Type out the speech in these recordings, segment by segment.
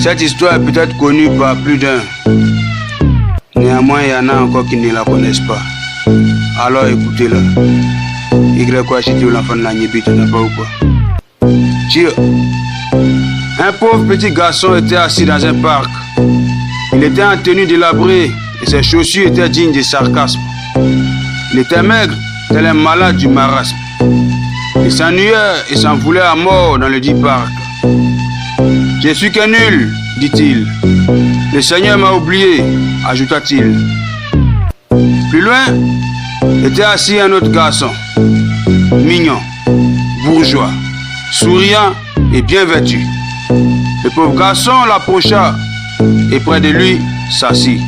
Cette histoire est peut-être connue par plus d'un. Néanmoins, il y en a encore qui ne la connaissent pas. Alors écoutez-la. L'enfant de la Nyebi, tu n'as pas ou quoi? Tiens. Un pauvre petit garçon était assis dans un parc. Il était en tenue délabrée et ses chaussures étaient dignes de sarcasme. Il était maigre, tel un malade du marasme. Il s'ennuyait et s'en voulait à mort dans le dit parc. Je suis qu'un nul, dit-il. Le Seigneur m'a oublié, ajouta-t-il. Plus loin, était assis un autre garçon, mignon, bourgeois, souriant et bien vêtu. Le pauvre garçon l'approcha et près de lui s'assit.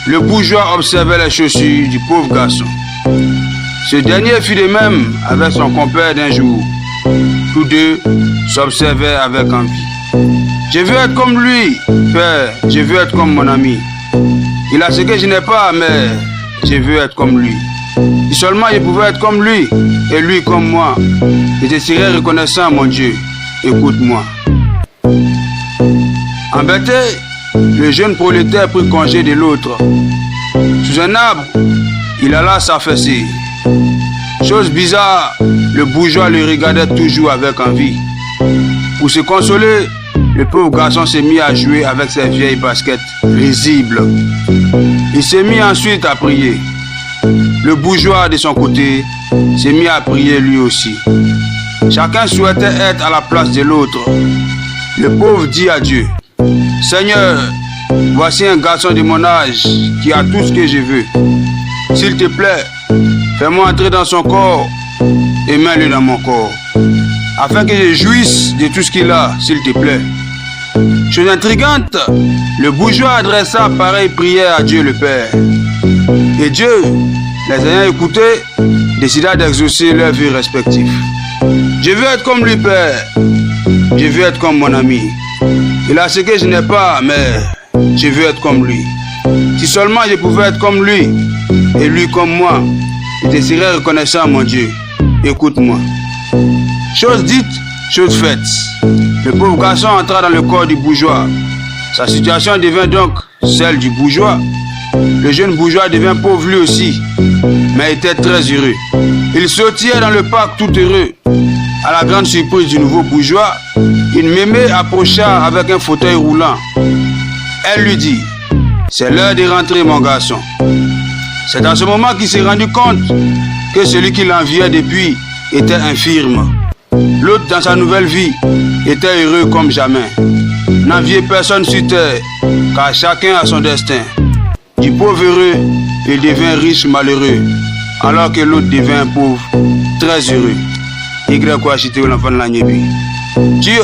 Le bourgeois observait les chaussures du pauvre garçon. Ce dernier fit de même avec son compère d'un jour. Tous deux s'observaient avec envie. Je veux être comme lui, père, je veux être comme mon ami. Il a ce que je n'ai pas, mais je veux être comme lui. Si seulement je pouvais être comme lui, et lui comme moi, je serais reconnaissant, mon Dieu. Écoute-moi. Embêté, le jeune prolétaire prit congé de l'autre. Sous un arbre, il alla s'affaisser. Chose bizarre, le bourgeois le regardait toujours avec envie. Pour se consoler, le pauvre garçon s'est mis à jouer avec ses vieilles baskets risibles. Il s'est mis ensuite à prier. Le bourgeois, de son côté, s'est mis à prier lui aussi. Chacun souhaitait être à la place de l'autre. Le pauvre dit à Dieu: Seigneur, voici un garçon de mon âge qui a tout ce que je veux. S'il te plaît, fais-moi entrer dans son corps et mets-le dans mon corps, afin que je jouisse de tout ce qu'il a, s'il te plaît. Chose intrigante, le bourgeois adressa pareille prière à Dieu le Père. Et Dieu, les ayant écoutés, décida d'exaucer leurs vœux respectifs. Je veux être comme lui, Père. Je veux être comme mon ami. Il a ce que je n'ai pas, mais je veux être comme lui. Si seulement je pouvais être comme lui, et lui comme moi, je te serais reconnaissant, mon Dieu. Écoute-moi. Chose dite, chose faite. Le pauvre garçon entra dans le corps du bourgeois. Sa situation devint donc celle du bourgeois. Le jeune bourgeois devint pauvre lui aussi, mais était très heureux. Il sautillait dans le parc tout heureux. À la grande surprise du nouveau bourgeois, une mémé approcha avec un fauteuil roulant. Elle lui dit: c'est l'heure de rentrer, mon garçon. C'est à ce moment qu'il s'est rendu compte que celui qui l'enviait depuis était infirme. L'autre, dans sa nouvelle vie, était heureux comme jamais. N'enviait personne sur terre, car chacun a son destin. Du pauvre heureux, il devint riche malheureux, alors que l'autre devint pauvre très heureux. Y quoi acheter l'enfant de la Nyebi. Dieu.